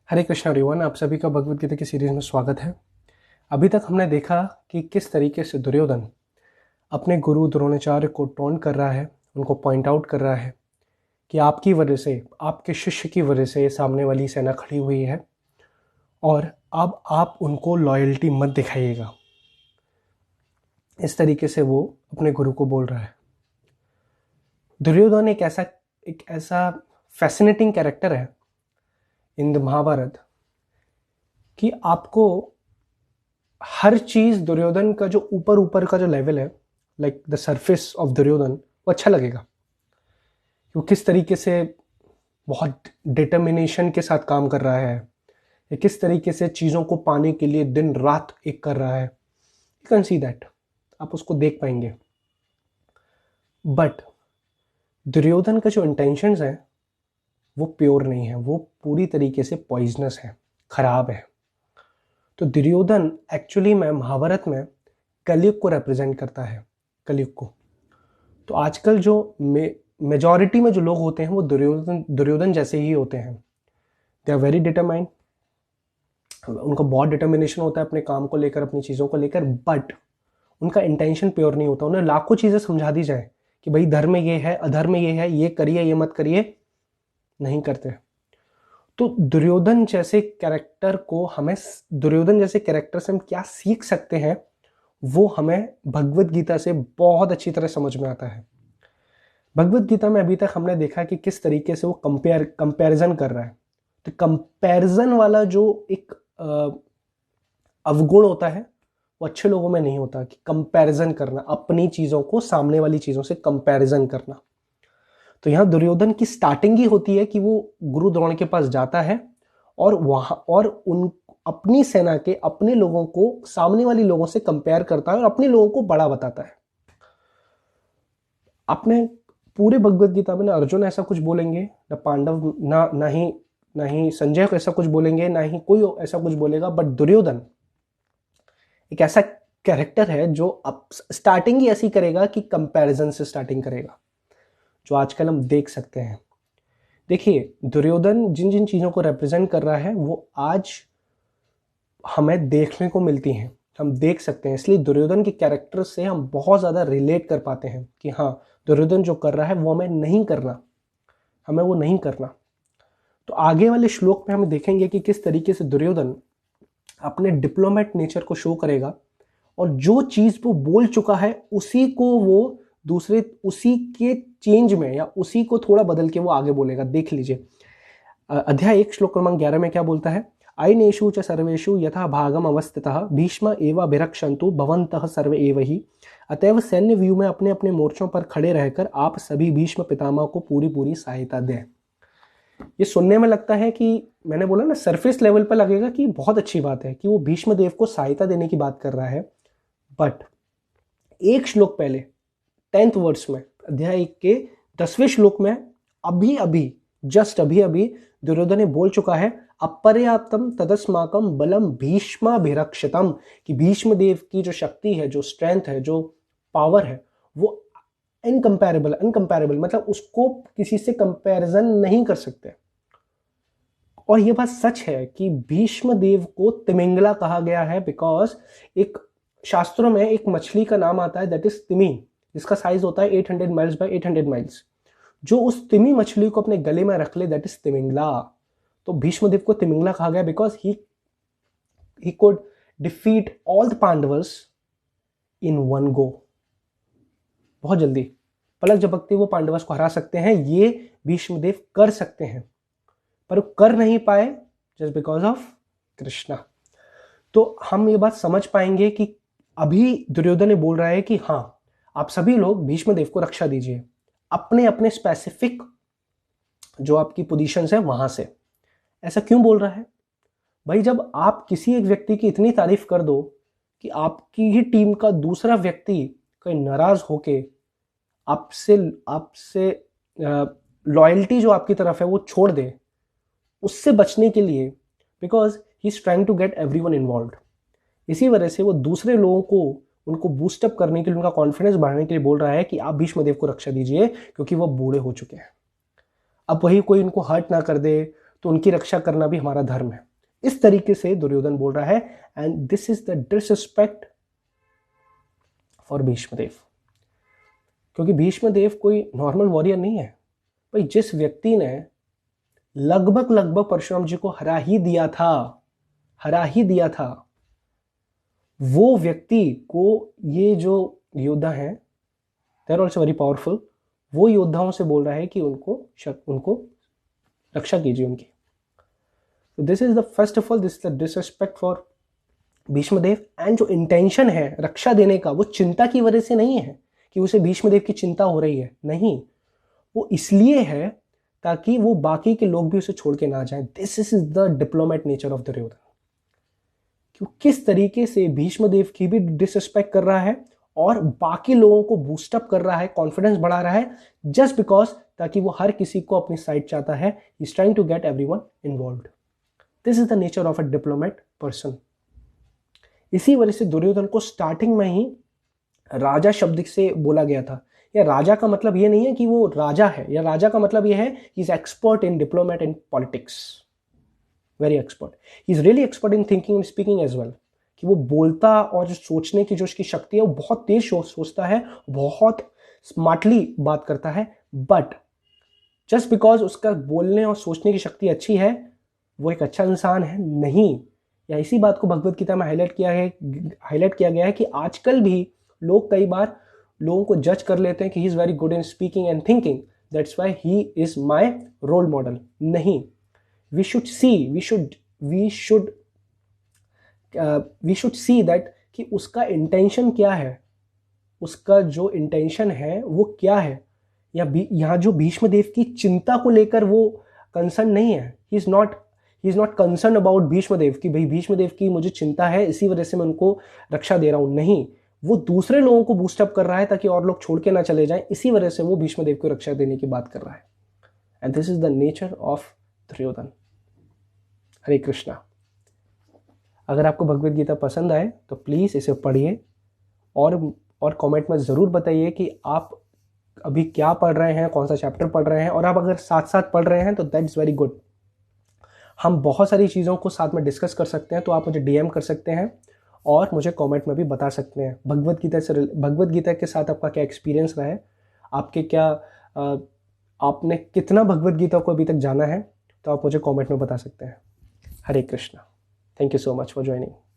हरे Krishna everyone, आप सभी का भगवत गीता की सीरीज में स्वागत है। अभी तक हमने देखा कि किस तरीके से दुर्योधन अपने गुरु द्रोणाचार्य को टोंट कर रहा है, उनको पॉइंट आउट कर रहा है कि आपकी वजह से, आपके शिष्य की वजह से सामने वाली सेना खड़ी हुई है और अब आप उनको लॉयल्टी मत दिखाइएगा। इस तरीके से वो अपने गुरु को बोल रहा है। दुर्योधन एक ऐसा फैसिनेटिंग कैरेक्टर है इन द महाभारत कि आपको हर चीज़ दुर्योधन का जो ऊपर ऊपर का जो लेवल है, like the surface of Duryodhan, वो अच्छा लगेगा। वो किस तरीके से बहुत डिटर्मिनेशन के साथ काम कर रहा है, या किस तरीके से चीज़ों को पाने के लिए दिन रात एक कर रहा है। यू कैन सी दैट, आप उसको देख पाएंगे। बट दुर्योधन का जो इंटेंशंस हैं वो प्योर नहीं है, वो पूरी तरीके से पॉइजनस है, खराब है। तो दुर्योधन एक्चुअली में महाभारत में कलयुग को रिप्रेजेंट करता है, कलयुग को। तो आजकल जो मेजॉरिटी में जो लोग होते हैं वो दुर्योधन जैसे ही होते हैं। दे आर वेरी डिटरमाइंड, उनका बहुत डिटर्मिनेशन होता है अपने काम को लेकर, अपनी चीज़ों को लेकर, बट उनका इंटेंशन प्योर नहीं होता। उन्हें लाखों चीज़ें समझा दी जाए कि भाई धर्म में ये है, अधर्म में ये है, ये करिए, ये मत करिए, नहीं करते। तो दुर्योधन जैसे कैरेक्टर को हमें, दुर्योधन जैसे कैरेक्टर से हम क्या सीख सकते हैं, वो हमें भगवत गीता से बहुत अच्छी तरह समझ में आता है। भगवत गीता में अभी तक हमने देखा कि किस तरीके से वो कंपैरिजन कर रहा है। तो कंपैरिजन वाला जो एक अवगुण होता है वो अच्छे लोगों में नहीं होता, कि कंपैरिजन करना, अपनी चीज़ों को सामने वाली चीज़ों से कंपैरिजन करना। तो यहाँ दुर्योधन की स्टार्टिंग ही होती है कि वो गुरु द्रोण के पास जाता है और वहाँ और उन अपनी सेना के अपने लोगों को सामने वाली लोगों से कंपेयर करता है और अपने लोगों को बड़ा बताता है। अपने पूरे भगवत गीता में ना अर्जुन ऐसा कुछ बोलेंगे, ना पांडव, ना ही संजय को ऐसा कुछ बोलेंगे, ना ही कोई ऐसा कुछ बोलेगा। बट दुर्योधन एक ऐसा कैरेक्टर है जो अब स्टार्टिंग ही ऐसी करेगा कि कंपैरिजन से स्टार्टिंग करेगा, जो आजकल हम देख सकते हैं। देखिए, दुर्योधन जिन जिन चीज़ों को रिप्रेजेंट कर रहा है वो आज हमें देखने को मिलती हैं, हम देख सकते हैं। इसलिए दुर्योधन के कैरेक्टर से हम बहुत ज़्यादा रिलेट कर पाते हैं कि हाँ, दुर्योधन जो कर रहा है वो हमें नहीं करना, हमें वो नहीं करना। तो आगे वाले श्लोक में हम देखेंगे कि किस तरीके से दुर्योधन अपने डिप्लोमेट नेचर को शो करेगा और जो चीज़ वो बोल चुका है उसी को वो दूसरे, उसी के चेंज में या उसी को थोड़ा बदल के वो आगे बोलेगा। देख लीजिए, अध्याय 1 श्लोक क्रमांक 11 में क्या बोलता है। आयनेषु च सर्वेषु यथा भागम अवस्थितः भीष्म एव अभिरक्षन्तु भवन्तः सर्वे एव ही। अतएव सैन्य व्यू में अपने अपने मोर्चों पर खड़े रहकर आप सभी भीष्म पितामह को पूरी पूरी सहायता दें। ये सुनने में लगता है कि, मैंने बोला ना, सरफेस लेवल पर लगेगा कि बहुत अच्छी बात है कि वो भीष्म देव को सहायता देने की बात कर रहा है। बट एक श्लोक पहले 10th वर्ड्स में, अध्याय 1 के 10वें श्लोक में, अभी अभी, जस्ट अभी अभी दुर्योधन ने बोल चुका है अपर्याप्तम तदस्माकम बलम भीष्माभिरक्षितम, कि भीष्म देव की जो शक्ति है, जो स्ट्रेंथ है, जो पावर है, वो अनकंपेरेबल, मतलब उसको किसी से कंपैरिजन नहीं कर सकते। और ये बात सच है कि भीष्म देव को तिमिंगला कहा गया है बिकॉज एक शास्त्रों में एक मछली का नाम आता है, दैट इज तिमी, जिसका साइज होता है 800 माइल्स बाय 800 माइल्स। जो उस तिमी मछली को अपने गले में रख ले, दैट इज तिमिंगला। तो भीष्मदेव को तिमिंगला कहा गया because he could defeat all the Pandavas in one go. बहुत जल्दी, पलक झपकते वो पांडवर्स को हरा सकते हैं, ये भीष्मदेव कर सकते हैं, पर कर नहीं पाए जस्ट बिकॉज ऑफ कृष्णा। तो हम ये बात समझ पाएंगे कि अभी दुर्योधन ने बोल रहा है कि हाँ, आप सभी लोग भीष्मदेव को रक्षा दीजिए अपने अपने स्पेसिफिक जो आपकी पोजीशंस है वहां से। ऐसा क्यों बोल रहा है भाई? जब आप किसी एक व्यक्ति की इतनी तारीफ कर दो कि आपकी ही टीम का दूसरा व्यक्ति कोई नाराज होके आपसे आपसे लॉयल्टी जो आपकी तरफ है वो छोड़ दे, उससे बचने के लिए, because he is trying to get everyone involved, इसी वजह से वो दूसरे लोगों को, उनको बूस्टअप करने के लिए, उनका कॉन्फिडेंस बढ़ाने के लिए बोल रहा है कि आप भीष्मदेव को रक्षा दीजिए क्योंकि वो बूढ़े हो चुके हैं। अब वही कोई उनको हर्ट ना कर दे तो उनकी रक्षा करना भी हमारा धर्म है। इस तरीके से दुर्योधन बोल रहा है, and this is the disrespect for Bhishmadev. क्योंकि भीष्मदेव कोई नॉर्मल वॉरियर नहीं है भाई। जिस व्यक्ति ने लगभग परशुराम जी को हरा ही दिया था, वो व्यक्ति को ये जो योद्धा हैं, they are also very powerful, वो योद्धाओं से बोल रहा है कि उनको रक्षा कीजिए उनकी। तो this is the first of all this is the disrespect for Bhishmadev. And जो इंटेंशन है रक्षा देने का, वो चिंता की वजह से नहीं है कि उसे भीष्मदेव की चिंता हो रही है, नहीं, वो इसलिए है ताकि वो बाकी के लोग भी उसे छोड़ के ना जाएं। This is the diplomat nature of Duryodhan. क्यों किस तरीके से भीष्मदेव की भी डिसरिस्पेक्ट कर रहा है और बाकी लोगों को बूस्टअप कर रहा है, कॉन्फिडेंस बढ़ा रहा है, जस्ट बिकॉज ताकि वो हर किसी को अपनी साइड चाहता है। He is trying to get everyone involved. This is the nature of a diplomat person. इसी वजह से दुर्योधन को स्टार्टिंग में ही राजा शब्द से बोला गया था। या राजा का मतलब ये नहीं है कि वो राजा है, या राजा का मतलब ये है he is expert in diplomat in politics, very expert. He is really expert in thinking and speaking as well. कि वो बोलता और जो सोचने की जो उसकी शक्ति है, वो बहुत तेज सोचता है, बहुत स्मार्टली बात करता है। बट जस्ट बिकॉज उसका बोलने और सोचने की शक्ति अच्छी है, वो एक अच्छा इंसान है नहीं। या इसी बात को भगवत गीता में हाईलाइट किया गया है कि आजकल भी लोग कई बार लोगों को जज कर लेते हैं कि he is very good in speaking and thinking, that's why he is my role model. नहीं, वी शुड सी दैट कि उसका इंटेंशन क्या है, उसका जो इंटेंशन है वो क्या है। या यहाँ जो भीष्मदेव की चिंता को लेकर वो कंसर्न नहीं है। He is not concern about Bhishmadev कि भाई भीष्मदेव की मुझे चिंता है, इसी वजह से मैं उनको रक्षा दे रहा हूं। नहीं, वो दूसरे लोगों को बूस्टअप कर रहा है ताकि और लोग छोड़ के ना चले जाएं, इसी वजह से वो भीष्मदेव को रक्षा देने की बात कर रहा है। And this is the nature of Duryodhan. Hare Krishna. अगर आपको भगवद गीता पसंद आए तो प्लीज़ इसे पढ़िए और कमेंट में ज़रूर बताइए कि आप अभी क्या पढ़ रहे हैं, कौन सा चैप्टर पढ़ रहे हैं। और आप अगर साथ साथ पढ़ रहे हैं तो दैट्स वेरी गुड। हम बहुत सारी चीज़ों को साथ में डिस्कस कर सकते हैं, तो आप मुझे डीएम कर सकते हैं और मुझे कमेंट में भी बता सकते हैं भगवद गीता के साथ आपका क्या एक्सपीरियंस रहा है, आपने कितना भगवद गीता को अभी तक जाना है, तो आप मुझे कमेंट में बता सकते हैं। हरे Krishna. Thank you so much for joining.